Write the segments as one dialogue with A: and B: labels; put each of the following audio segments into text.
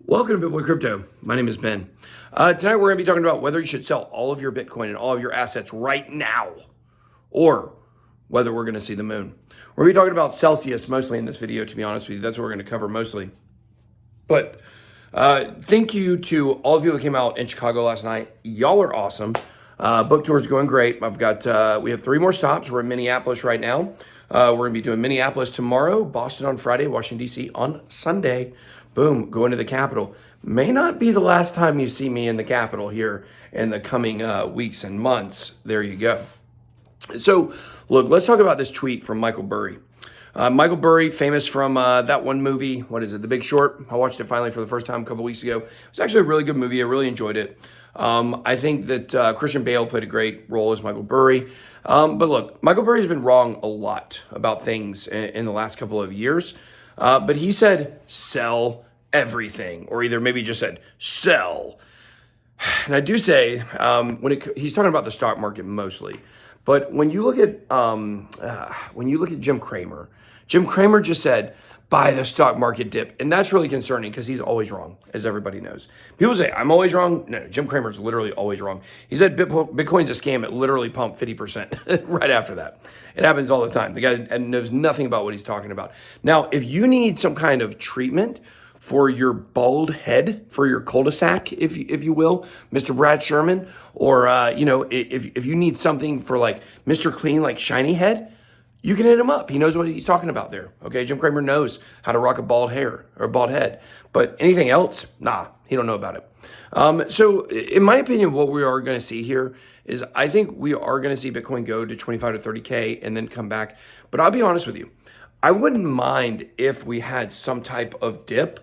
A: Welcome to BitBoy Crypto. My name is Ben. Tonight we're going to be talking about whether you should sell all of your Bitcoin and all of your assets right now, or whether we're going to see the moon. We're going to be talking about Celsius mostly in this video, to be honest with you. That's what we're going to cover mostly. But thank you to all the people that came out in Chicago last night. Y'all are awesome. Book tour's going great. We have 3 more stops. We're in Minneapolis right now. We're going to be doing Minneapolis tomorrow, Boston on Friday, Washington, D.C. on Sunday. Boom, going to the Capitol. May not be the last time you see me in the Capitol here in the coming weeks and months. There you go. So, look, let's talk about this tweet from Michael Burry. Michael Burry, famous from that one movie, what is it, The Big Short? I watched it finally for the first time a couple weeks ago. It was actually a really good movie. I really enjoyed it. I think that Christian Bale played a great role as Michael Burry. But look, Michael Burry has been wrong a lot about things in the last couple of years. But he said, sell everything, or either maybe just said, sell. And I do say, he's talking about the stock market mostly. But when you look at Jim Cramer just said, buy the stock market dip. And that's really concerning because he's always wrong, as everybody knows. People say, I'm always wrong. No, Jim Cramer is literally always wrong. He said Bitcoin's a scam. It literally pumped 50% right after that. It happens all the time. The guy knows nothing about what he's talking about. Now, if you need some kind of treatment for your bald head, for your cul-de-sac, if you will, Mr. Brad Sherman, or if you need something for like Mr. Clean, like shiny head, you can hit him up. He knows what he's talking about there. Okay, Jim Cramer knows how to rock a bald hair or a bald head. But anything else, nah, he don't know about it. So in my opinion, what we are going to see here is I think we are going to see Bitcoin go to 25 to 30K and then come back. But I'll be honest with you. I wouldn't mind if we had some type of dip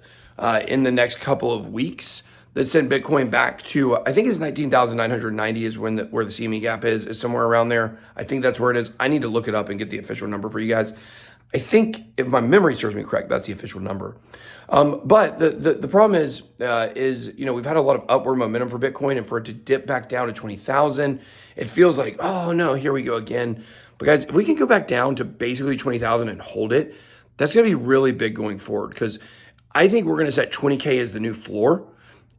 A: in the next couple of weeks that sent Bitcoin back to, I think it's 19,990 is where the CME gap is somewhere around there. I think that's where it is. I need to look it up and get the official number for you guys. I think if my memory serves me correct, that's the official number. But the problem is we've had a lot of upward momentum for Bitcoin, and for it to dip back down to 20,000, it feels like, oh no, here we go again. But guys, if we can go back down to basically 20,000 and hold it, that's going to be really big going forward, because I think we're going to set 20K as the new floor.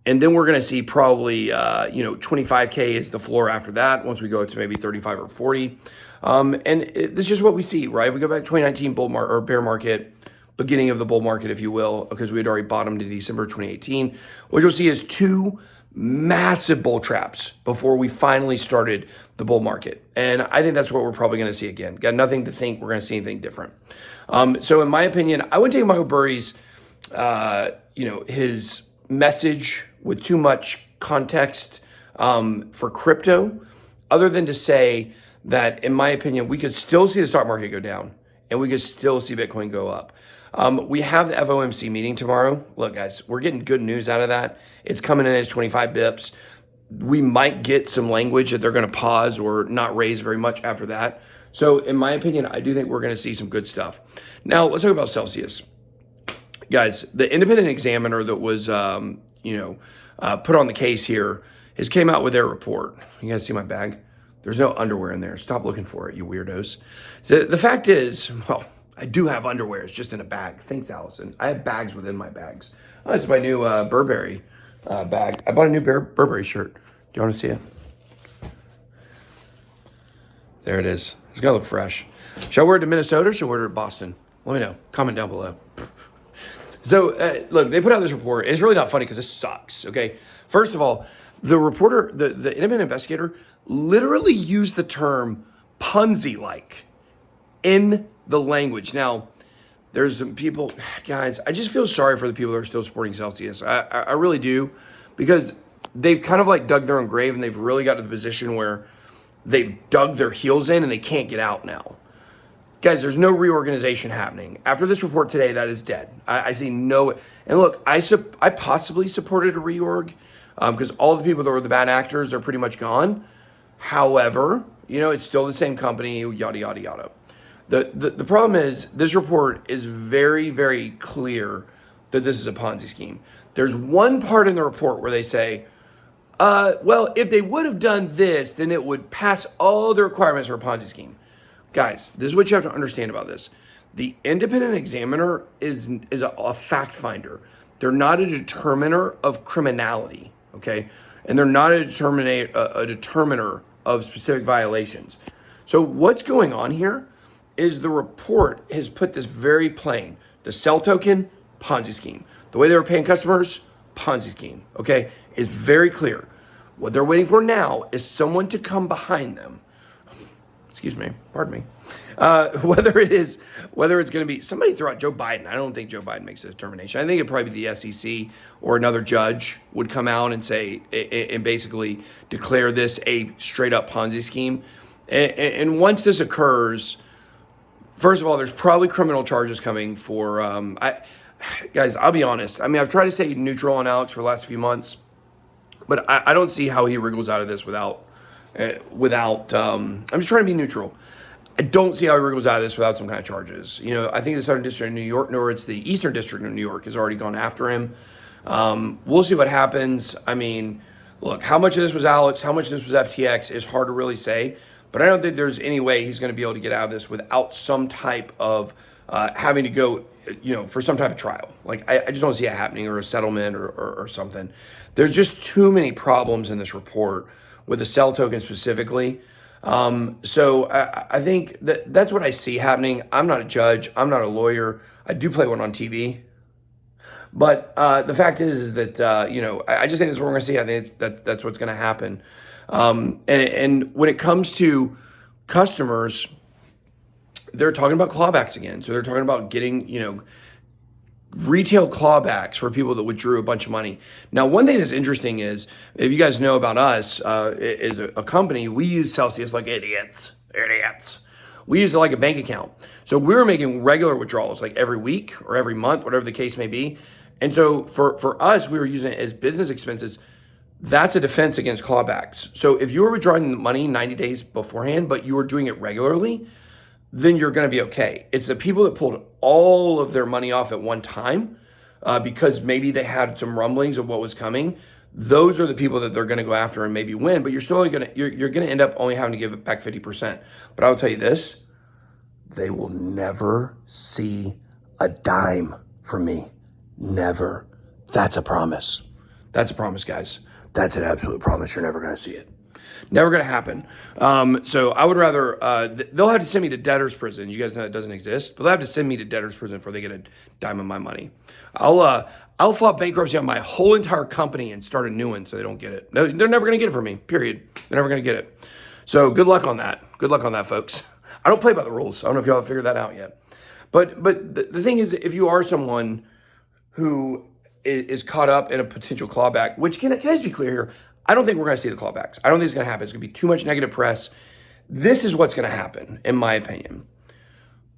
A: And then we're going to see probably, 25K is the floor after that, once we go to maybe 35 or 40. This is just what we see, right? If we go back to 2019 or bear market, beginning of the bull market, if you will, because we had already bottomed in December 2018. What you'll see is 2 massive bull traps before we finally started the bull market. And I think that's what we're probably going to see again. Got nothing to think we're going to see anything different. So in my opinion, I wouldn't take Michael Burry's, his message with too much context for crypto, other than to say that, in my opinion, we could still see the stock market go down and we could still see Bitcoin go up. We have the FOMC meeting tomorrow. Look, guys, we're getting good news out of that. It's coming in as 25 bips. We might get some language that they're going to pause or not raise very much after that. So in my opinion, I do think we're going to see some good stuff. Now, let's talk about Celsius. Guys, the independent examiner that was, put on the case here has came out with their report. You guys see my bag? There's no underwear in there. Stop looking for it, you weirdos. The fact is, well, I do have underwear. It's just in a bag. Thanks, Allison. I have bags within my bags. Oh, it's my new Burberry bag. I bought a new Burberry shirt. Do you want to see it? There it is. It's going to look fresh. Should I wear it to Minnesota or should I wear it to Boston? Let me know. Comment down below. So, look, they put out this report. It's really not funny because this sucks, okay? First of all, the reporter, the independent investigator, literally used the term Ponzi-like in the language. Now, there's some people, guys, I just feel sorry for the people that are still supporting Celsius. I really do, because they've kind of like dug their own grave, and they've really got to the position where they've dug their heels in and they can't get out now. Guys, there's no reorganization happening. After this report today, that is dead. I see no, and look, I possibly supported a reorg because all the people that were the bad actors are pretty much gone. However, it's still the same company, yada, yada, yada. The problem is this report is very, very clear that this is a Ponzi scheme. There's one part in the report where they say, well, if they would have done this, then it would pass all the requirements for a Ponzi scheme. Guys, this is what you have to understand about this. The independent examiner is a fact finder. They're not a determiner of criminality, okay? And they're not a determiner of specific violations. So what's going on here is the report has put this very plain. The sell token, Ponzi scheme. The way they were paying customers, Ponzi scheme, okay? Is very clear. What they're waiting for now is someone to come behind them. Excuse me, pardon me. Whether it's going to be, somebody throw out Joe Biden. I don't think Joe Biden makes a determination. I think it'd probably be the SEC or another judge would come out and say, and basically declare this a straight up Ponzi scheme. And once this occurs, first of all, there's probably criminal charges coming for, guys, I'll be honest. I mean, I've tried to stay neutral on Alex for the last few months, but I don't see how he wriggles out of this without, I'm just trying to be neutral. I don't see how he wriggles out of this without some kind of charges. You know, I think the Southern District of New York, nor it's the Eastern District of New York, has already gone after him. We'll see what happens. I mean, look, how much of this was Alex, how much of this was FTX is hard to really say, but I don't think there's any way he's going to be able to get out of this without some type of having to go, you know, for some type of trial. Like, I just don't see it happening, or a settlement or something. There's just too many problems in this report with the sell token specifically. So I think that's what I see happening. I'm not a judge. I'm not a lawyer. I do play one on TV. But the fact is that, you know, I just think that's what we're going to see. I think that's what's going to happen. And when it comes to customers, they're talking about clawbacks again. So they're talking about getting, you know, retail clawbacks for people that withdrew a bunch of money. Now, one thing that's interesting is, if you guys know about us, is a company, we use Celsius like idiots. We use it like a bank account. So we were making regular withdrawals like every week or every month, whatever the case may be. And so for us, we were using it as business expenses. That's a defense against clawbacks. So if you were withdrawing money 90 days beforehand, but you were doing it regularly, then you're going to be okay. It's the people that pulled all of their money off at one time because maybe they had some rumblings of what was coming. Those are the people that they're going to go after and maybe win, but you're still going to, you're going to end up only having to give it back 50%. But I will tell you this, they will never see a dime from me. Never. That's a promise. That's a promise, guys. That's an absolute promise. You're never going to see it. Never going to happen. So I would rather, they'll have to send me to debtor's prison. You guys know it doesn't exist, but they'll have to send me to debtor's prison before they get a dime of my money. I'll file bankruptcy on my whole entire company and start a new one so they don't get it. No, they're never going to get it from me, period. They're never going to get it. So good luck on that. Good luck on that, folks. I don't play by the rules. I don't know if y'all have figured that out yet. But the thing is, if you are someone who is caught up in a potential clawback, which can I just be clear here, I don't think we're going to see the clawbacks. I don't think it's going to happen. It's going to be too much negative press. This is what's going to happen, in my opinion.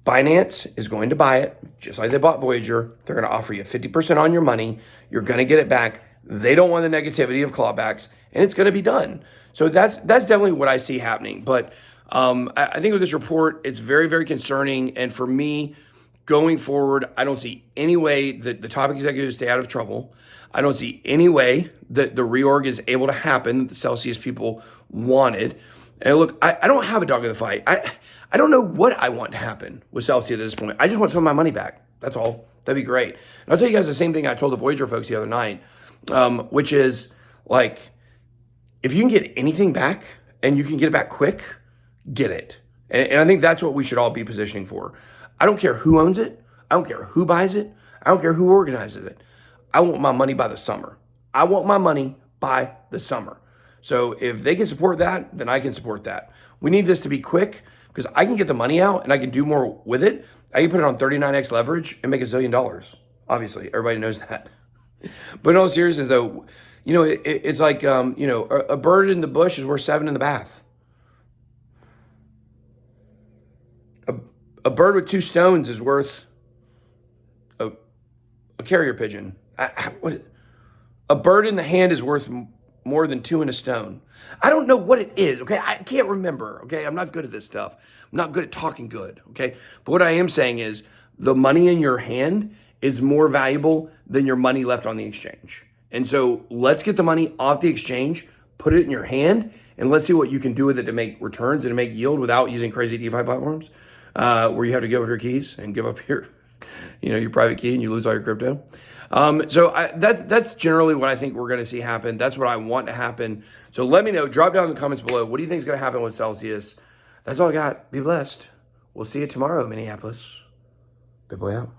A: Binance is going to buy it, just like they bought Voyager. They're going to offer you 50% on your money. You're going to get it back. They don't want the negativity of clawbacks, and it's going to be done. So that's definitely what I see happening. But I think with this report, it's very, very concerning. And for me, going forward, I don't see any way that the top executives stay out of trouble. I don't see any way that the reorg is able to happen that the Celsius people wanted. And look, I don't have a dog in the fight. I don't know what I want to happen with Celsius at this point. I just want some of my money back. That's all. That'd be great. And I'll tell you guys the same thing I told the Voyager folks the other night, which is like, if you can get anything back and you can get it back quick, get it. And I think that's what we should all be positioning for. I don't care who owns it. I don't care who buys it. I don't care who organizes it. I want my money by the summer. I want my money by the summer. So if they can support that, then I can support that. We need this to be quick because I can get the money out and I can do more with it. I can put it on 39x leverage and make $1 zillion. Obviously, everybody knows that. But in all seriousness, though, you know, it's like, you know, a bird in the bush is worth 7 in the bath. A bird with 2 stones is worth a carrier pigeon. A bird in the hand is worth more than 2 in a stone. I don't know what it is, okay? I can't remember, okay? I'm not good at this stuff. I'm not good at talking good, okay? But what I am saying is the money in your hand is more valuable than your money left on the exchange. And so let's get the money off the exchange, put it in your hand, and let's see what you can do with it to make returns and to make yield without using crazy DeFi platforms where you have to give up your keys and give up your your private key and you lose all your crypto. That's generally what I think we're going to see happen. That's what I want to happen. So let me know. Drop down in the comments below. What do you think is going to happen with Celsius? That's all I got. Be blessed. We'll see you tomorrow, Minneapolis. BitBoy out.